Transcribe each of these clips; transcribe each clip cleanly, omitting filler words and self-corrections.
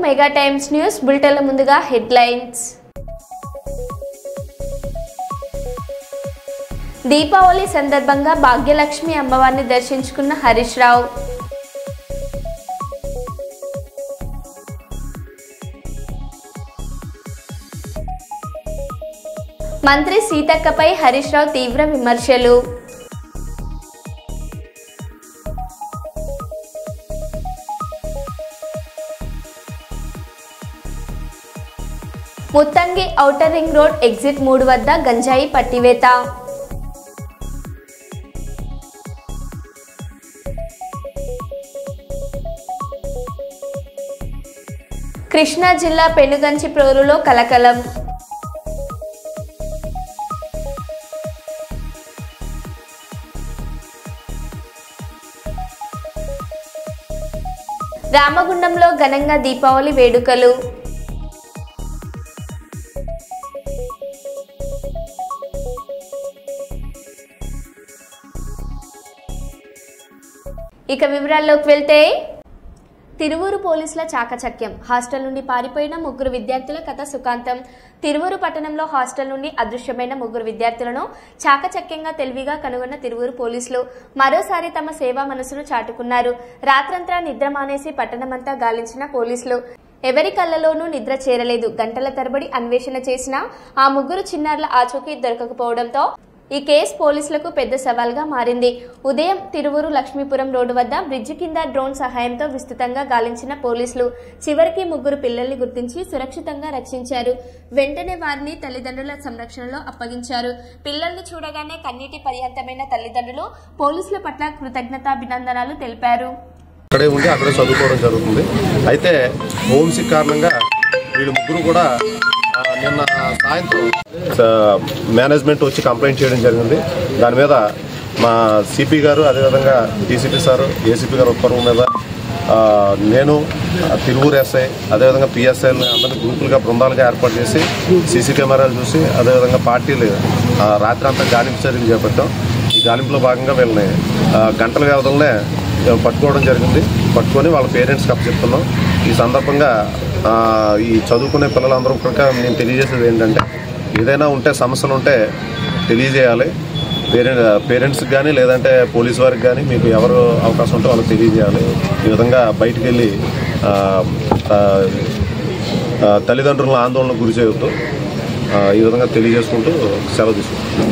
Mega times news బులెటిన్ల ముందుగా headlines. Deepavali సందర్భంగా భాగ్యలక్ష్మి అమ్మవారిని దర్శించుకున్న హరీష్ రావు. మంత్రి సీతక్కపై హరీష్ రావు తీవ్ర విమర్శలు. Muthangi outer ring road exit 3 వద్ద గంజాయి పట్టివేత. కృష్ణా జిల్లా పెనుగంచిప్రోలులో కలకలం. రామగుండంలో ఘనంగా దీపావళి వేడుకలు. ఇక వివరాల్లోకి వెళ్తే, తిరువూరు పోలీసుల చాకచక్యం. హాస్టల్ నుండి పారిపోయిన 3 విద్యార్థుల కథ సుఖాంతం. తిరువూరు పట్టణంలో హాస్టల్ నుండి అదృశ్యమైన 3 విద్యార్థులను చాకచక్యంగా తెలివిగా కనుగొన్న తిరువూరు పోలీసులు మరోసారి తమ సేవా మనసును చాటుకున్నారు. రాత్రంతా నిద్ర మానేసి పట్టణమంతా గాలించిన పోలీసులు ఎవరి కళ్ళలోనూ నిద్ర చేరలేదు. గంటల తరబడి అన్వేషణ చేసినా ఆ 3 చిన్నారుల ఆచూకీ దొరకకపోవడంతో ఈ కేసు పోలీసులకు పెద్ద సవాల్గా మారింది. ఉదయం తిరువూరు లక్ష్మీపురం రోడ్డు వద్ద బ్రిడ్జి కింద డ్రోన్ సహాయంతో విస్తృతంగా గాలించిన పోలీసులు చివరికి 3 పిల్లల్ని గుర్తించి సురక్షితంగా రక్షించారు. వెంటనే వారిని తల్లిదండ్రుల సంరక్షణలో అప్పగించారు. పిల్లల్ని చూడగానే కన్నీటి పర్యంతమైన తల్లిదండ్రులు పోలీసుల పట్ల కృతజ్ఞతాభినందనలు తెలిపారు. అక్కడే ఉండి అక్కడే చదువుకోవడం జరుగుతుంది. అయితే హోమ్సిక్ కారణంగా వీళ్ళు 3 కూడా నిన్న సాయంత్రం మేనేజ్మెంట్ వచ్చి కంప్లైంట్ చేయడం జరిగింది. దాని మీద మా సిపి గారు, అదేవిధంగా డీసీపీ సారు, ఏసీపీ గారు ఉత్తర్వు మీద నేను, తిరువూరు ఎస్ఐ, అదేవిధంగా పిఎస్ఐని అందరినీ గ్రూపులుగా బృందాలుగా ఏర్పాటు చేసి సీసీ కెమెరాలు చూసి అదేవిధంగా పార్టీలు రాత్రి అంతా గాలింపు చర్యలు చేపట్టాం. ఈ గాలింపులో భాగంగా వీళ్ళని గంటల వ్యవధిలోనే పట్టుకోవడం జరిగింది. పట్టుకొని వాళ్ళ పేరెంట్స్కి అప్పచెప్తున్నాం. ఈ సందర్భంగా ఈ చదువుకునే పిల్లలందరూ కూడా నేను తెలియజేసేది ఏంటంటే, ఏదైనా ఉంటే సమస్యలు ఉంటే తెలియజేయాలి. పేరెంట్స్కి కానీ లేదంటే పోలీసు వారికి కానీ మీకు ఎవరు అవకాశం ఉంటే వాళ్ళకి తెలియజేయాలి. ఈ విధంగా బయటికి వెళ్ళి తల్లిదండ్రులను ఆందోళనకు గురి చేయవద్దు. ఈ విధంగా తెలియజేసుకుంటూ సెలవు తీసుకుంటాం.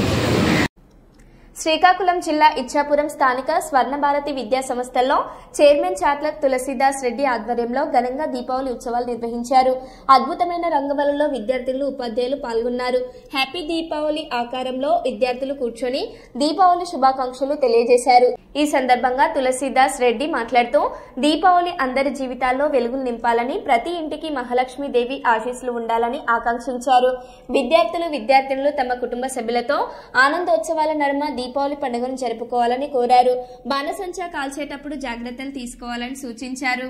శ్రీకాకుళం జిల్లా ఇచ్చాపురం స్థానిక స్వర్ణభారతి విద్యా సంస్థల్లో చైర్మన్ చాట్ల తులసీదాస్ రెడ్డి ఆధ్వర్యంలో ఘనంగా దీపావళి ఉత్సవాలు నిర్వహించారు. అద్భుతమైన రంగవల్లులో విద్యార్థులు, ఉపాధ్యాయులు పాల్గొన్నారు. హ్యాపీ దీపావళి ఆకారంలో విద్యార్థులు కూర్చొని దీపావళి శుభాకాంక్షలు తెలియజేశారు. ఈ సందర్భంగా తులసీదాస్ రెడ్డి మాట్లాడుతూ, దీపావళి అందరి జీవితాల్లో వెలుగులు నింపాలని, ప్రతి ఇంటికి మహాలక్ష్మి దేవి ఆశీస్సులు ఉండాలని ఆకాంక్షించారు. విద్యార్థులు తమ కుటుంబ సభ్యులతో ఆనందోత్సవాల నడుమ దీపావళి పండుగను జరుపుకోవాలని కోరారు. బాణసంచా కాల్చేటప్పుడు జాగ్రత్తలు తీసుకోవాలని సూచించారు.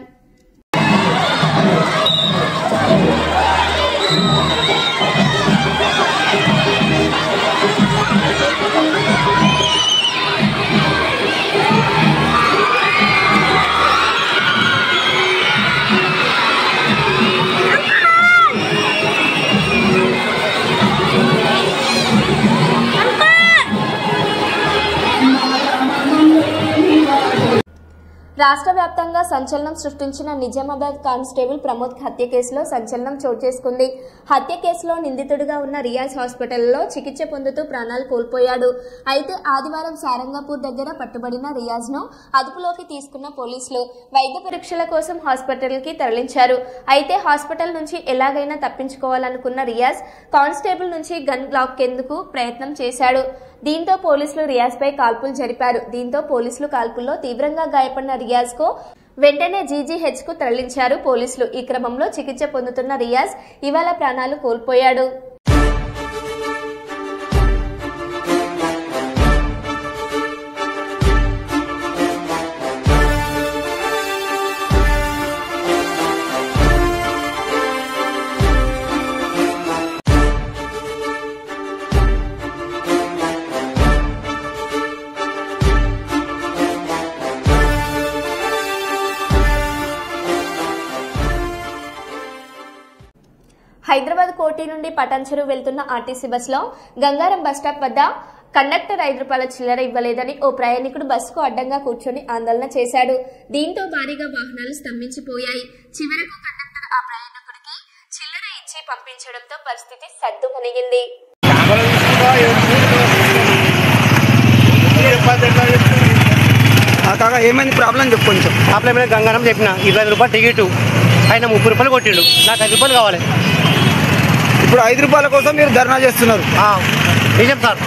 రాష్ట్ర వ్యాప్తంగా సంచలనం సృష్టించిన నిజామాబాద్ కానిస్టేబుల్ ప్రమోద్ హత్య కేసులో సంచలనం చోటు చేసుకుంది. హత్య కేసులో నిందితుడిగా ఉన్న రియాజ్ హాస్పిటల్లో చికిత్స పొందుతూ ప్రాణాలు కోల్పోయాడు. అయితే ఆదివారం సారంగపూర్ దగ్గర పట్టుబడిన రియాజ్ ను అదుపులోకి తీసుకున్న పోలీసులు వైద్య పరీక్షల కోసం హాస్పిటల్ కి తరలించారు. అయితే హాస్పిటల్ నుంచి ఎలాగైనా తప్పించుకోవాలనుకున్న రియాజ్ కానిస్టేబుల్ నుంచి గన్ లాక్కేందుకు ప్రయత్నం చేశాడు. దీంతో పోలీసులు రియాజ్ పై కాల్పులు జరిపారు. దీంతో పోలీసులు కాల్పుల్లో తీవ్రంగా గాయపడిన రియాజ్ కు వెంటనే జీజీహెచ్ కు తరలించారు పోలీసులు. ఈ క్రమంలో చికిత్స పొందుతున్న రియాజ్ ఇవాళ ప్రాణాలు కోల్పోయాడు. హైదరాబాద్ కోటి నుండి పటాన్చెరు వెళ్తున్న ఆర్టీసీ బస్సులో గంగారం బస్టాప్ వద్ద కండక్టర్ 5 రూపాయల చిల్లర ఇవ్వలేదని ఓ ప్రయాణికుడు బస్సుకు అడ్డంగా కూర్చొని ఆందోళన చేశాడు. దీంతో భారీగా వాహనాలు స్తంభించిపోయాయి. చివరకు కండక్టర్ ఆ ప్రయాణికుడికి చిల్లర ఇచ్చి పంపించడంతో పరిస్థితి సద్దుమణిగింది. కాగా ఏమైంది ప్రాబ్లం చెప్పు కొంచెం. ప్రాబ్లం ఏమైనా గంగారం చెప్పిన 25 రూపాయలు టికెట్ ఆయన 30 రూపాయలు కొట్టిండు. నాకు 5 రూపాయలు కావాలి. ఇప్పుడు 5 రూపాయల కోసం మీరు ధర్నా చేస్తున్నారు. నిజం సార్.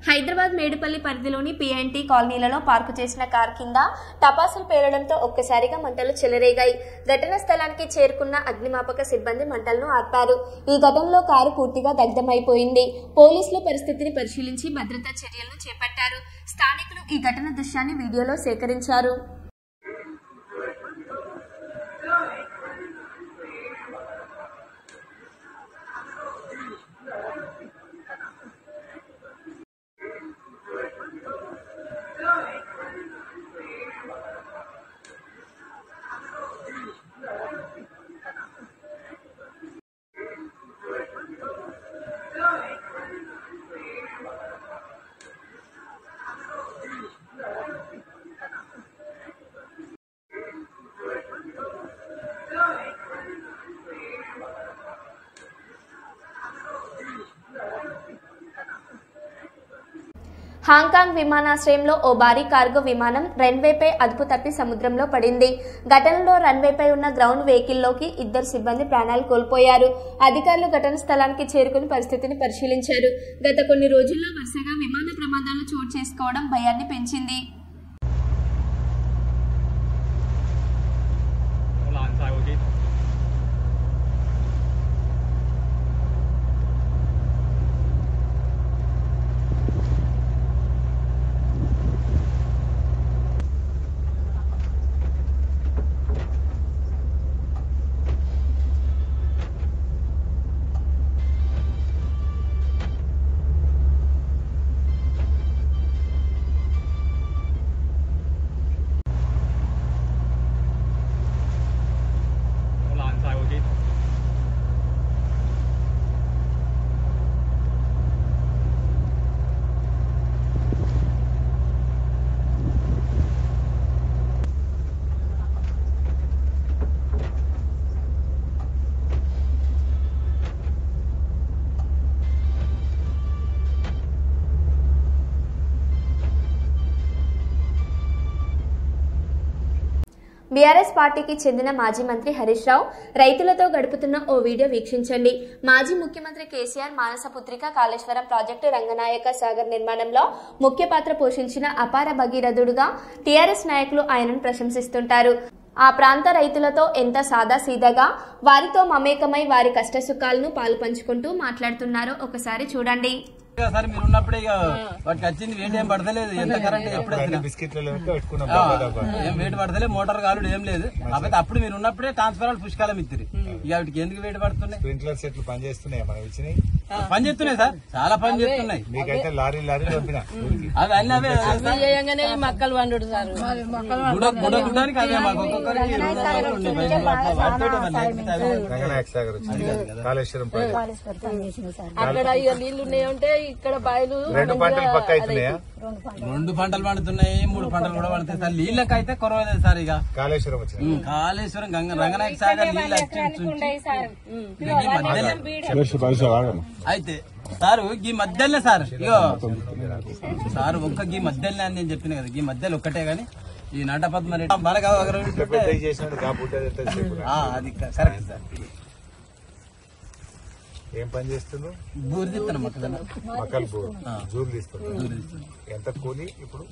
హైదరాబాద్ మేడిపల్లి పరిధిలోని పిఎన్టీ కాలనీలలో పార్కు చేసిన కార్ కింద టపాసులు పేలడంతో ఒక్కసారిగా మంటలు చెలరేగాయి. ఘటనా స్థలానికి చేరుకున్న అగ్నిమాపక సిబ్బంది మంటలను ఆర్పారు. ఈ ఘటనలో కారు పూర్తిగా దగ్ధమైపోయింది. పోలీసులు పరిస్థితిని పరిశీలించి భద్రతా చర్యలను చేపట్టారు. స్థానికులు ఈ ఘటన దృశ్యాన్ని వీడియోలో సేకరించారు. హాంకాంగ్ విమానాశ్రయంలో ఓ భారీ కార్గో విమానం రన్వేపై అదుపు తప్పి సముద్రంలో పడింది. ఘటనలో రన్వేపై ఉన్న గ్రౌండ్ వెహికల్లోకి 2 సిబ్బంది ప్రాణాలు కోల్పోయారు. అధికారులు ఘటన స్థలానికి చేరుకుని పరిస్థితిని పరిశీలించారు. గత కొన్ని రోజుల్లో వరుసగా విమాన ప్రమాదాలు చోటు చేసుకోవడం భయాన్ని పెంచింది. బీఆర్ఎస్ పార్టీకి చెందిన మాజీ మంత్రి హరీష్ రావు రైతులతో గడుపుతున్న ఓ వీడియో వీక్షించండి. మాజీ ముఖ్యమంత్రి కేసీఆర్ మానసపుత్రిక కాళేశ్వరం ప్రాజెక్టు రంగనాయక సాగర్ నిర్మాణంలో ముఖ్య పాత్ర పోషించిన అపార భగీరథుడుగా టీఆర్ఎస్ నాయకులు ఆయనను ప్రశంసిస్తుంటారు. ఆ ప్రాంత రైతులతో ఎంత సాదాసీదాగా వారితో మమేకమై వారి కష్టసుఖాలను పాలు పంచుకుంటూ మాట్లాడుతున్నారో ఒకసారి చూడండి. సార్ మీరు ఉన్నప్పుడే ఇక వాటికి వచ్చింది వెయిట్ ఏం పడతలేదు. ఎంత కరెంట్ ఎప్పుడు ఏం వెయిట్ పడతలేదు. మోటార్ కాలుడు ఏం లేదు. కాకపోతే అప్పుడు మీరు ఉన్నప్పుడే ట్రాన్స్ఫార్మర్ పుష్కాలం ఇద్దరు. ఇక వాటికి ఎందుకు వెయిట్ పడుతున్నాయి? స్ప్రింక్లర్ సెట్లు పనిచేస్తున్నాయి. మనం ఇచ్చినాయి పని చేస్తున్నాయి సార్, చాలా పని చేస్తున్నాయి. మీకైతే లారీ పంపిన అది అన్నీ అవే మక్కలు వండు సార్ గుడానికి అదే మాకు ఒక్కొక్కరికి రంగనాయక సాగర్ వచ్చింది, కాళేశ్వరం అక్కడ నీళ్లు ఉన్నాయంటే ఇక్కడ బాయిలు 2 పంటలు పక్క అవుతున్నాయా? 2 పంటలు పండుతున్నాయి, 3 పంటలు కూడా పండుతాయి సార్. నీళ్ళకైతే కొరవలేదు సార్. ఇక కాళేశ్వరం వచ్చింది, కాళేశ్వరం రంగనాయక సాగర్ నీళ్ళు అయితే సార్ ఈ మధ్యలో సార్ ఇగో సార్ ఒక్క ఈ మధ్యలో అని నేను చెప్పిన కదా, ఈ మధ్యలో ఒక్కటే గాని ఈ నటపద్మ మనకు అది కరెక్ట్ సార్. ఏం పని చేస్తున్నావు? బూరు తీస్తాను మొక్కలు బూరు జూరు తీస్తున్నావు. ఎంత కూలి ఇప్పుడు?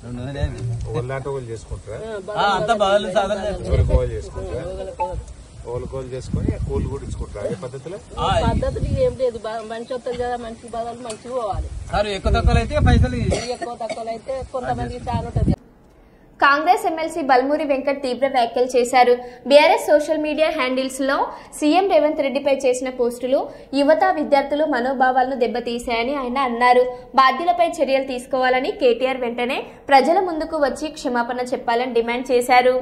200 ఒళ్ళంటే వాళ్ళు చేసుకుంటారా? అంతా బాగా సాధన చేసుకుంటారా? ఓలుకోలు చేసుకుని కూలి కూడా ఇచ్చుకుంటారా? ఏ పద్ధతిలో? పద్ధతులు ఏం లేదు. మంచి వస్తుంది కదా, మంచి బదులు మంచిగా పోవాలి సార్. ఎక్కువ తక్కువ అయితే పైసలు, ఎక్కువ తక్కువ అయితే కొంతమందికి చాలా ఉంటుంది. కాంగ్రెస్ ఎమ్మెల్సీ బల్మూరి వెంకట్ తీవ్ర వ్యాఖ్యలు చేశారు. బీఆర్ఎస్ సోషల్ మీడియా హ్యాండిల్స్ లో సీఎం రేవంత్ రెడ్డిపై చేసిన పోస్టులు యువత విద్యార్థులు మనోభావాలను దెబ్బతీశాయని ఆయన అన్నారు. బాధ్యులపై చర్యలు తీసుకోవాలని కేటీఆర్ వెంటనే ప్రజల ముందుకు వచ్చి క్షమాపణ చెప్పాలని డిమాండ్ చేశారు.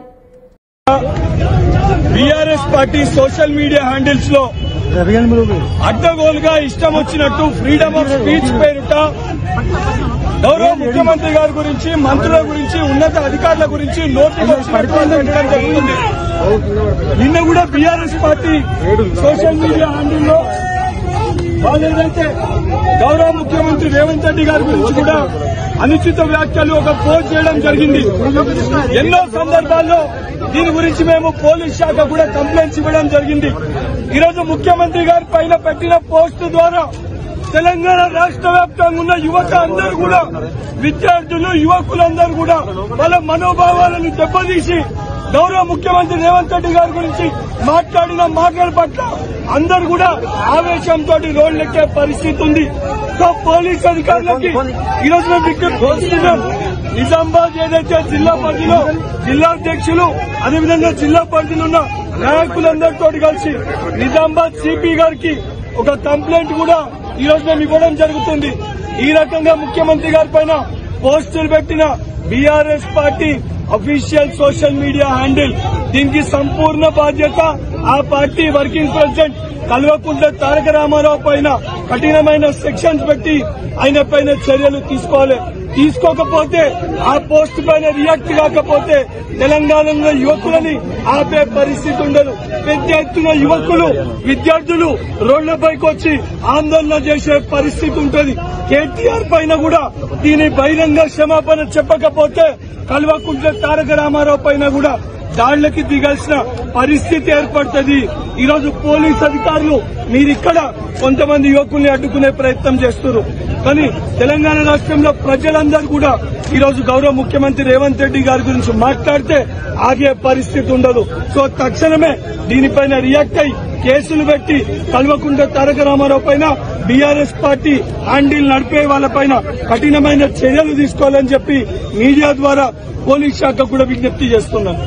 BRS party social media handles లో అడ్డగోలుగా ఇష్టం వచ్చినట్టు ఫ్రీడమ్ ఆఫ్ స్పీచ్ పేరుట గౌరవ ముఖ్యమంత్రి గారి గురించి, మంత్రుల గురించి, ఉన్నత అధికారుల గురించి పెట్టడం జరుగుతుంది. నిన్న కూడా బీఆర్ఎస్ పార్టీ సోషల్ మీడియా హ్యాండిల్లో వాళ్ళు ఏదైతే గౌరవ ముఖ్యమంత్రి రేవంత్ రెడ్డి గారి గురించి కూడా అనుచిత వ్యాఖ్యలు ఒక పోస్ట్ చేయడం జరిగింది. ఎన్నో సందర్భాల్లో దీని గురించి మేము పోలీస్ శాఖ కూడా కంప్లైంట్స్ ఇవ్వడం జరిగింది. ఈరోజు ముఖ్యమంత్రి గారి పైన పెట్టిన పోస్టు ద్వారా తెలంగాణ రాష్ట్ర వ్యాప్తంగా ఉన్న యువత అందరూ కూడా, విద్యార్థులు, యువకులందరూ కూడా వాళ్ళ మనోభావాలను దెబ్బతీసి గౌరవ ముఖ్యమంత్రి రేవంత్ రెడ్డి గారి గురించి మాట్లాడిన మాటల పట్ల అందరూ కూడా ఆవేశంతో రోడ్లెక్కే పరిస్థితి ఉంది. సో పోలీస్ అధికారులకి ఈరోజు మేము విజ్ఞప్తి చేస్తున్నాం. నిజామాబాద్ ఏదైతే జిల్లా పరిధిలో జిల్లా అధ్యక్షులు, అదేవిధంగా జిల్లా పరిధిలో ఉన్న నాయకులందరితో కలిసి నిజామాబాద్ సిపి గారికి ఒక కంప్లైంట్ కూడా ఈ రోజు మేము ఇవ్వడం జరుగుతుంది. ఈ రకంగా ముఖ్యమంత్రి గారి పైన పోస్టులు పెట్టిన BRS party official social media handle, దీనికి సంపూర్ణ బాధ్యత ఆ party working president Kalvakuntla Taraka Ramarao పైన కఠినమైన సెక్షన్స్ పెట్టి ఆయన పైన చర్యలు తీసుకోవాలి. తీసుకోకపోతే, ఆ పోస్ట్ పైన రియాక్ట్ కాకపోతే తెలంగాణలో యువకులని ఆపే పరిస్థితి ఉండదు. పెద్ద ఎత్తున యువకులు, విద్యార్థులు రోడ్లపైకి వచ్చి ఆందోళన చేసే పరిస్థితి ఉంటుంది. కేటీఆర్ పైన కూడా దీని బహిరంగ క్షమాపణ చెప్పకపోతే కల్వకుంట్ల తారక రామారావు పైన కూడా దాడులకి దిగాల్సిన పరిస్థితి ఏర్పడుతుంది. ఈరోజు పోలీస్ అధికారులు మీరిక్కడ కొంతమంది యువకుల్ని అడ్డుకునే ప్రయత్నం చేస్తున్నారు. కానీ తెలంగాణ రాష్ట్రంలో ప్రజలందరూ కూడా ఈరోజు గౌరవ ముఖ్యమంత్రి రేవంత్ రెడ్డి గారి గురించి మాట్లాడితే ఆగే పరిస్థితి ఉండదు. సో తక్షణమే దీనిపైన రియాక్ట్ అయి కేసులు పెట్టి కల్వకుంట్ల తారక రామారావు పైన, బీఆర్ఎస్ పార్టీ హ్యాండిల్ నడిపే వాళ్ళపైన కఠినమైన చర్యలు తీసుకోవాలని చెప్పి మీడియా ద్వారా పోలీస్ శాఖ కూడా విజ్ఞప్తి చేస్తున్నాను.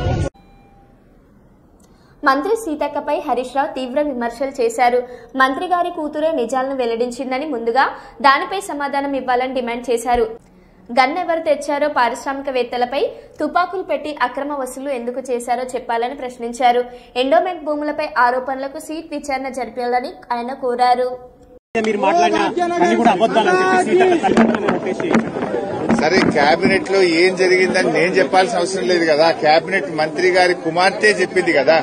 మంత్రి సీతక్కపై హరీష్ రావు తీవ్ర విమర్శలు చేశారు. మంత్రి గారి కూతురే నిజాలను వెల్లడించిందని, ముందుగా దానిపై సమాధానం ఇవ్వాలని డిమాండ్ చేశారు. గన్ ఎవరు తెచ్చారో, పారిశ్రామికవేత్తలపై తుపాకులు పెట్టి అక్రమ వసూలు ఎందుకు చేశారో చెప్పాలని ప్రశ్నించారు. ఎండోమెంట్ భూములపై ఆరోపణలకు సీట్ విచారణ జరిపాలని ఆయన కోరారు. సరే, కేబినెట్ లో ఏం జరిగిందని నేను చెప్పాల్సిన అవసరం లేదు కదా. కేబినెట్ మంత్రి గారి కుమార్తె చెప్పింది కదా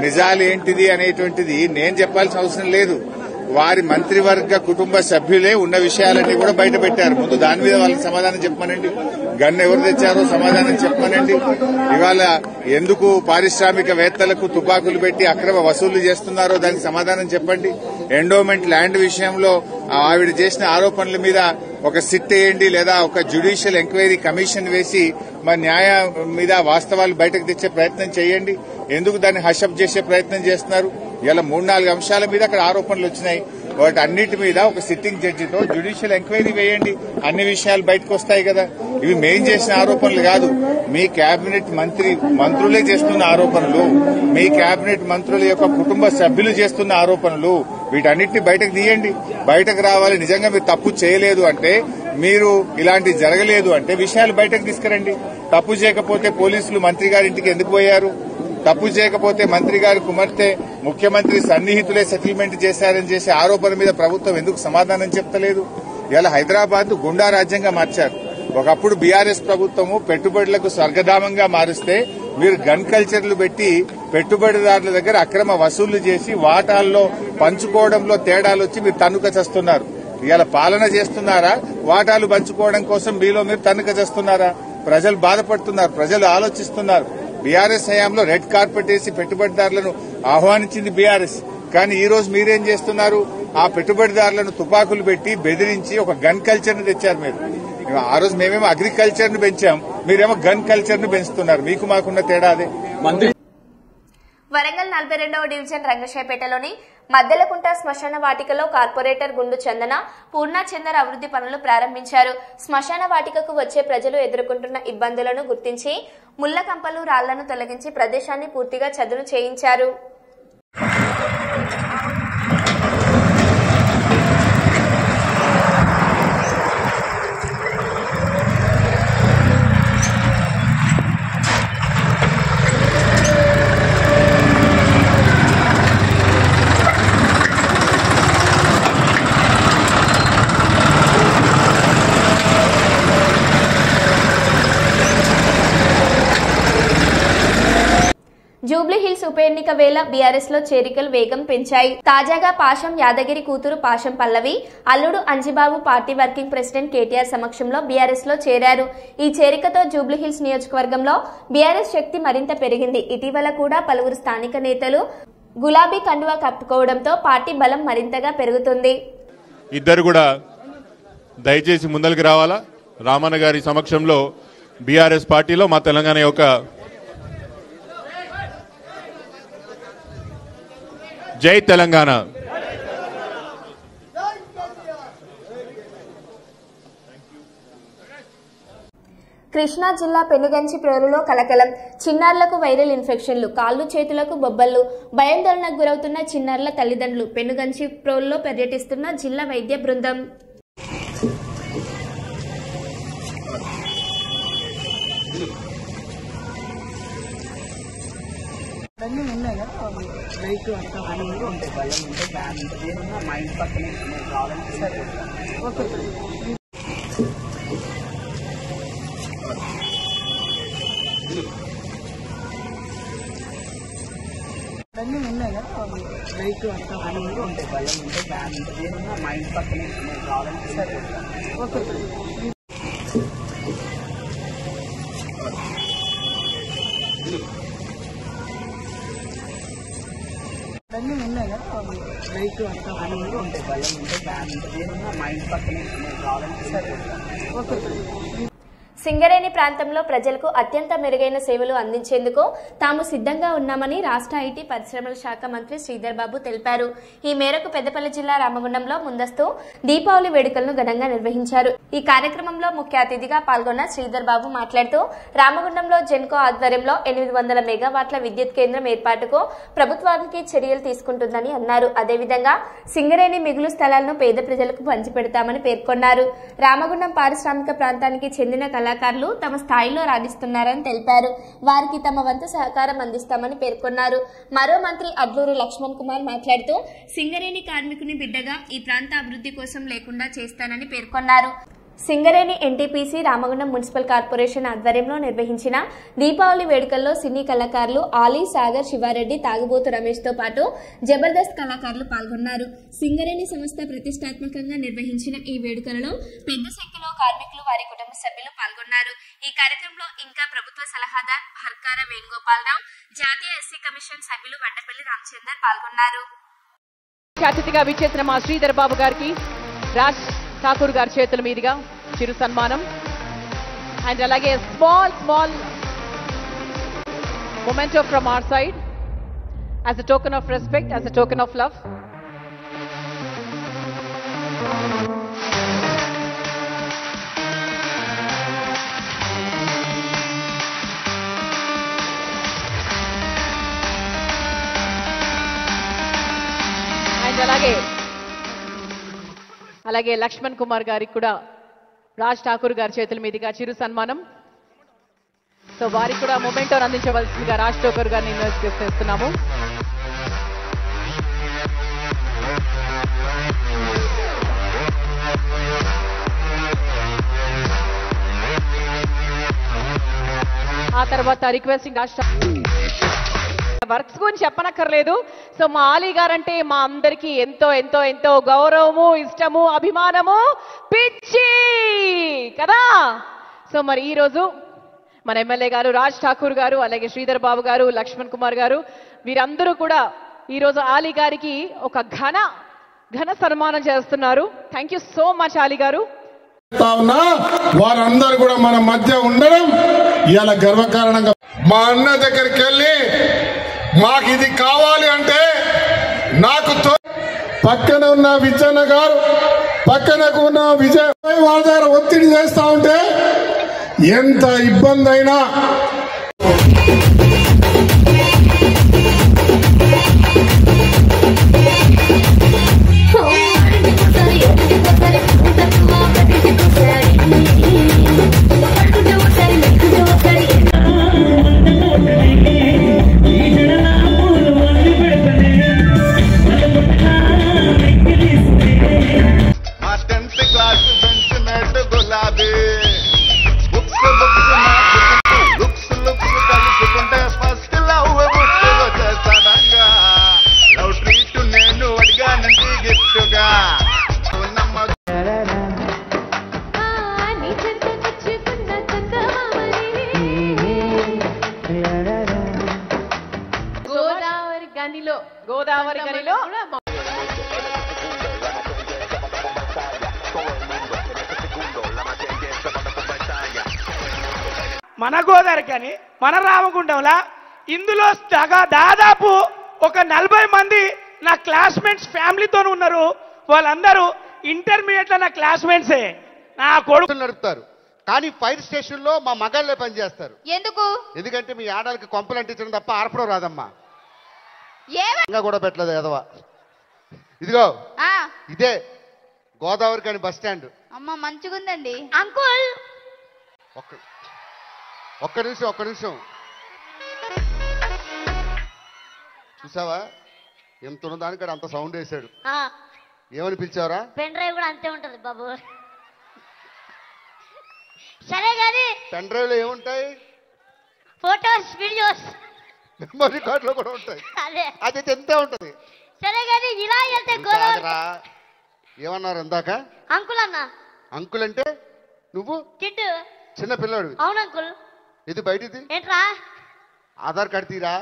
నిజాలు ఏంటిది అనేటువంటిది. నేను చెప్పాల్సిన అవసరం లేదు. వారి మంత్రివర్గ కుటుంబ సభ్యులే ఉన్న విషయాలన్నీ కూడా బయట పెట్టారు. ముందు దాని మీద వాళ్ళకి సమాధానం చెప్పమనండి. గన్ ఎవరు తెచ్చారో సమాధానం చెప్పమనండి. ఇవాళ ఎందుకు పారిశ్రామికవేత్తలకు తుపాకులు పెట్టి అక్రమ వసూళ్లు చేస్తున్నారో దానికి సమాధానం చెప్పండి. ఎండోమెంట్ ల్యాండ్ విషయంలో ఆవిడ చేసిన ఆరోపణల మీద ఒక సిట్ వేయండి, లేదా ఒక జ్యుడిషియల్ ఎంక్వైరీ కమిషన్ వేసి మరి న్యాయం మీద వాస్తవాలు బయటకు తెచ్చే ప్రయత్నం చేయండి. ఎందుకు దాన్ని హషప్ చేసే ప్రయత్నం చేస్తున్నారు? ఇలా 3-4 అంశాల మీద అక్కడ ఆరోపణలు వచ్చినాయి. వాటి అన్నిటి మీద ఒక సిట్టింగ్ జడ్జితో జ్యుడిషియల్ ఎంక్వైరీ వేయండి. అన్ని విషయాలు బయటకు వస్తాయి కదా. ఇవి మేం చేసిన ఆరోపణలు కాదు, మీ కేబినెట్ మంత్రులే చేస్తున్న ఆరోపణలు, మీ కేబినెట్ మంత్రుల యొక్క కుటుంబ సభ్యులు చేస్తున్న ఆరోపణలు. వీటన్నిటిని బయటకు తీయండి. బయటకు రావాలి. నిజంగా మీరు తప్పు చేయలేదు అంటే, మీరు ఇలాంటి జరగలేదు అంటే విషయాలు బయటకు తీసుకురండి. తప్పు చేయకపోతే పోలీసులు మంత్రి గారి ఇంటికి ఎందుకు పోయారు? తప్పు చేయకపోతే మంత్రి గారి కుమార్తె ముఖ్యమంత్రి సన్నిహితులే సెటిల్మెంట్ చేశారని చేసే ఆరోపణ మీద ప్రభుత్వం ఎందుకు సమాధానం చెప్తలేదు? ఇలా హైదరాబాద్ గుండా రాజ్యంగా మార్చారు. ఒకప్పుడు బీఆర్ఎస్ ప్రభుత్వము పెట్టుబడులకు స్వర్గధామంగా మారుస్తే మీరు గన్ కల్చర్లు పెట్టి పెట్టుబడిదారుల దగ్గర అక్రమ వసూళ్లు చేసి వాటాల్లో పంచుకోవడంలో తేడాలు వచ్చి మీరు తన్నుక చేస్తున్నారు. ఇలా పాలన చేస్తున్నారా? వాటాలు పంచుకోవడం కోసం మీలో మీరు తన్నుక చేస్తున్నారా? ప్రజలు బాధపడుతున్నారు, ప్రజలు ఆలోచిస్తున్నారు. బీఆర్ఎస్ హయాంలో రెడ్ కార్పెట్ వేసి పెట్టుబడిదారులను ఆహ్వానించింది బీఆర్ఎస్. కానీ ఈ రోజు మీరేం చేస్తున్నారు? ఆ పెట్టుబడిదారులను తుపాకులు పెట్టి బెదిరించి ఒక గన్ కల్చర్ ని తెచ్చారు. మీరు ఆ రోజు మేమేమో అగ్రికల్చర్ ను పెంచాం, మీరేమో గన్ కల్చర్ ను పెంచుతున్నారు. మీకు మాకున్న తేడా అదే. వరంగల్ 42వ డివిజన్ రంగశాయపేటలోని మద్దెలకుంట శ్మశాన వాటికలో కార్పొరేటర్ గుండు చందన పూర్ణచందర్ అభివృద్ధి పనులు ప్రారంభించారు. శ్మశాన వాటికకు వచ్చే ప్రజలు ఎదుర్కొంటున్న ఇబ్బందులను గుర్తించి ముళ్ల కంపలు రాళ్లను తొలగించి ప్రదేశాన్ని పూర్తిగా చదును చేయించారు. జూబ్లీ హిల్స్ ఉప ఎన్నిక వేళ బీఆర్ఎస్ లో చేరికలు వేగం పెంచాయి. తాజాగా పాషం యాదగిరి కూతురు పాషం పల్లవి అల్లుడు Anjibabu party working president KTR సమక్షంలో బీఆర్ఎస్ లో చేరారు. ఈ చేరికతో జూబ్లీ హిల్స్ నియోజకవర్గంలో బీఆర్ఎస్ శక్తి మరింత పెరిగింది. ఇటీవల కూడా పలువురు స్థానిక నేతలు గులాబీ కండువా కప్పుకోవడంతో పార్టీ బలం మరింతగా పెరుగుతుంది. ఇద్దరు కూడా దయచేసి ముందరికి రావాలా. రామన్న గారి సమక్షంలో బీఆర్ఎస్ పార్టీలో మా తెలంగాణ యొక్క జై తెలంగాణ. కృష్ణా జిల్లా పెనుగంచి ప్రోలులో కలకలం. చిన్నారులకు వైరల్ ఇన్ఫెక్షన్లు, కాళ్లు చేతులకు బొబ్బళ్లు, భయాందోళనకు గురవుతున్న చిన్నారుల తల్లిదండ్రులు. పెనుగంచి ప్రోలులో పర్యటిస్తున్న జిల్లా వైద్య బృందం. సింగరేణి ప్రాంతంలో ప్రజలకు అత్యంత మెరుగైన సేవలు అందించేందుకు తాము సిద్ధంగా ఉన్నామని రాష్ట్ర ఐటీ పరిశ్రమల శాఖ మంత్రి శ్రీధర్ బాబు తెలిపారు. ఈ మేరకు పెద్దపల్లి జిల్లా రామగుండంలో ముందస్తు దీపావళి వేడుకలను ఘనంగా నిర్వహించారు. ఈ కార్యక్రమంలో ముఖ్య అతిథిగా పాల్గొన్న శ్రీధర్ బాబు మాట్లాడుతూ రామగుండంలో జెన్కో ఆధ్వర్యంలో 800 మెగావాట్ల విద్యుత్ కేంద్రం ఏర్పాటుకు ప్రభుత్వానికి చర్యలు తీసుకుంటుందని అన్నారు. అదేవిధంగా సింగరేణి మిగులు స్థలాలను పేద ప్రజలకు పంచిపెడతామని పేర్కొన్నారు. రామగుండం పారిశ్రామిక ప్రాంతానికి చెందిన కళాకారులు తమ స్థాయిలో రాణిస్తున్నారని తెలిపారు. వారికి తమ వంతు సహకారం అందిస్తామని పేర్కొన్నారు. మరో మంత్రి అడ్లూరు లక్ష్మణ్ కుమార్ మాట్లాడుతూ సింగరేణి కార్మికుని బిడ్డగా ఈ ప్రాంత అభివృద్ధి కోసం లేకుండా చేస్తానని పేర్కొన్నారు. Singareni NTPC Ramagundam municipal corporation ఆధ్వర్యంలో నిర్వహించిన దీపావళి వేడుకల్లో సినీ కళాకారులు ఆలీ, సాగర్, శివారెడ్డి, తాగుబోతు రమేష్ తో పాటు జబర్దస్త్ కళాకారులు పాల్గొన్నారు. సింగరేణి సంస్థ ప్రతిష్టాత్మకంగా నిర్వహించిన ఈ వేడుకలలో పెద్ద సంఖ్యలో కార్మికులు, వారి కుటుంబ సభ్యులు పాల్గొన్నారు. ఈ కార్యక్రమంలో ఇంకా ప్రభుత్వ సలహాదారు హర్కార వేణుగోపాలరావు, జాతీయ ఎస్సీ కమిషన్ సభ్యులు వడ్డపల్లి రామచందర్ పాల్గొన్నారు. అతిథిగా విచ్చేసిన మా శ్రీధర్ బాబు గారికి రాజ్ ఠాకూర్ గారి చేతుల మీదుగా చిరు సన్మానం అండ్ అలాగే small memento from our side as a token of respect, as a token of love. And అలాగే లక్ష్మణ్ కుమార్ గారికి కూడా రాజ్ ఠాకూర్ గారి చేతుల మీదుగా చిరు సన్మానం. సో వారికి కూడా మొమెంటో అందించవలసిందిగా రాజ్ ఠాకూర్ గారిని ఇన్వైట్ చేస్తున్నాము. ఆ తర్వాత రిక్వెస్టింగ్ రాష్ట్ర వర్క్స్ గురించి చెప్పనక్కర్లేదు. సో మా ఆలీ గారంటే మా అందరికీ ఎంతో ఎంతో ఎంతో గౌరవము, ఇష్టము, అభిమానము, పిచ్చి కదా. సో మరి ఈరోజు మన ఎమ్మెల్యే గారు రాజ్ ఠాకూర్ గారు, అలాగే శ్రీధర్ బాబు గారు, లక్ష్మణ్ కుమార్ గారు, వీరందరూ కూడా ఈరోజు ఆలీ గారికి ఒక ఘన సన్మానం చేస్తున్నారు. Thank you so much Ali గారు. వారందరూ కూడా మన మధ్య ఉండడం ఇలా గర్వకారణంగా మా అన్న దగ్గరికి వెళ్ళి మాకు ఇది కావాలి అంటే నాకు పక్కన ఉన్న విజయన్న గారు పక్కనకు ఉన్న విజయ్ వాళ్ళ దగ్గర ఒత్తిడి చేస్తా ఉంటే ఎంత ఇబ్బంది అయినా గోదావరి గనిలో మన గోదావరి కానీ మన రామగుండంలా ఇందులో దాదాపు ఒక 40 మంది నా క్లాస్మేట్స్ ఫ్యామిలీతో ఉన్నారు. వాళ్ళందరూ ఇంటర్మీడియట్ లో నా క్లాస్మేట్సే. నా కొడుకు నడుపుతారు కానీ ఫైర్ స్టేషన్ లో మా మగాళ్ళే పనిచేస్తారు. ఎందుకు? ఎందుకంటే మీ ఆడలకి కొంపలు అంటించడం తప్ప ఆర్పడం రాదమ్మా. కూడా పెట్టలేదు ఎదవా. ఇదిగో ఇదే గోదావరి కానీ బస్ స్టాండ్. అమ్మ మంచిగుందండి అంకుల్. ఒక్క నిమిషం చూసావా ఎంత ఉన్నదానికాడ అంత సౌండ్ వేసాడు. ఏమని పిలిచావరా? పెన్ డ్రైవ్ కూడా అంతే ఉంటది బాబు. సరే గాని పెన్ డ్రైవ్ లో ఏముంటాయి? ఫోటోస్ వీడియోస్ మెమరీ కార్డ్ లో కూడా ఉంటాయి. అది ఎంతే ఉంటది. సరే గాని ఇలా వెళ్తే గోదావరి. ఏమన్నారు ఇందాక? అంకుల్ అన్న. అంకుల్ అంటే నువ్వు కిట్టు చిన్న పిల్లాడు. అవును అంకుల్. ఇది బయటిది ఏంట్రా? ఆధార్ కార్డు తీరా.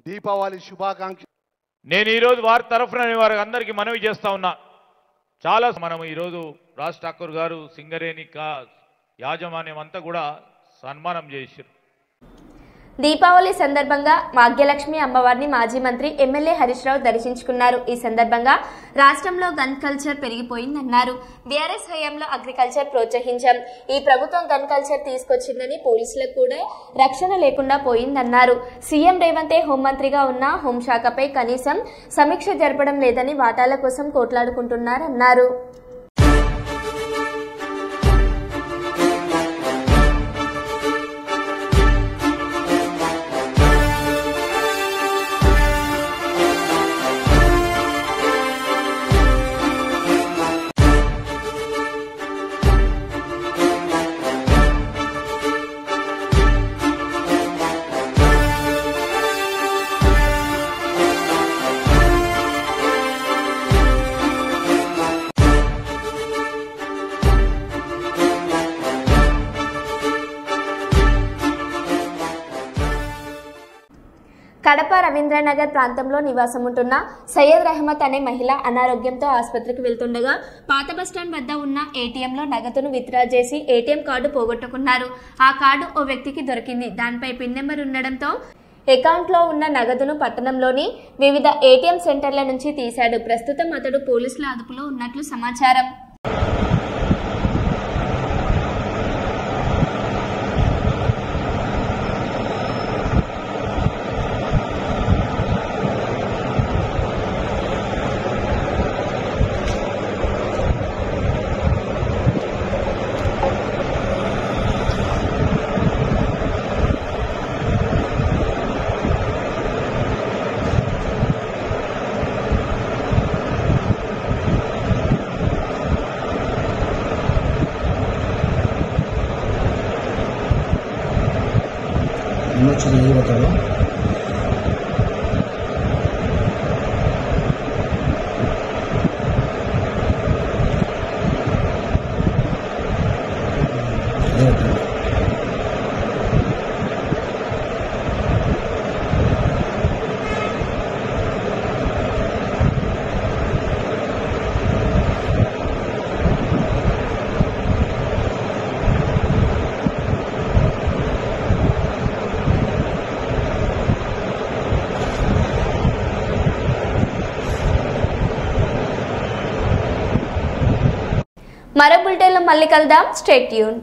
దీపావళి శుభాకాంక్ష. నేను ఈరోజు వారి తరఫున వారి అందరికీ మనవి చేస్తా ఉన్నా. చాలా మనం ఈరోజు రాజ్ ఠాకూర్ గారు సింగరేణి యాజమాన్యం అంతా కూడా సన్మానం చేశారు. దీపావళి సందర్భంగా భాగ్యలక్ష్మి అమ్మవారిని మాజీ మంత్రి ఎమ్మెల్యే హరీష్ రావు దర్శించుకున్నారు. ఈ సందర్భంగా రాష్ట్రంలో గన్ కల్చర్ పెరిగిపోయిందన్నారు. బీఆర్ఎస్ హయాంలో అగ్రికల్చర్ ప్రోత్సహించాం. ఈ ప్రభుత్వం గన్ కల్చర్ తీసుకొచ్చిందని పోలీసులకు కూడా రక్షణ లేకుండా పోయిందన్నారు. సీఎం రేవంతే హోంమంత్రిగా ఉన్న హోంశాఖపై కనీసం సమీక్ష జరపడం లేదని వాటాల కోసం కోట్లాడుకుంటున్నారన్నారు. కడప రవీంద్రనగర్ ప్రాంతంలో నివాసం ఉంటున్న సయ్యద్ రహమత్ అనే మహిళ అనారోగ్యంతో ఆసుపత్రికి వెళ్తుండగా పాత బస్టాండ్ వద్ద ఉన్న ఏటీఎంలో నగదును విత్డ్రా చేసి ఏటీఎం కార్డు పోగొట్టుకున్నారు. ఆ కార్డు ఓ వ్యక్తికి దొరికింది. దానిపై పిన్ నెంబర్ ఉండడంతో అకౌంట్లో ఉన్న నగదును పట్టణంలోని వివిధ ఏటీఎం సెంటర్ల నుంచి తీశాడు. ప్రస్తుతం అతడు పోలీసుల అదుపులో ఉన్నట్లు సమాచారం. మరో బులెటిన్లో మళ్ళీ కలుద్దాం. Stay tune.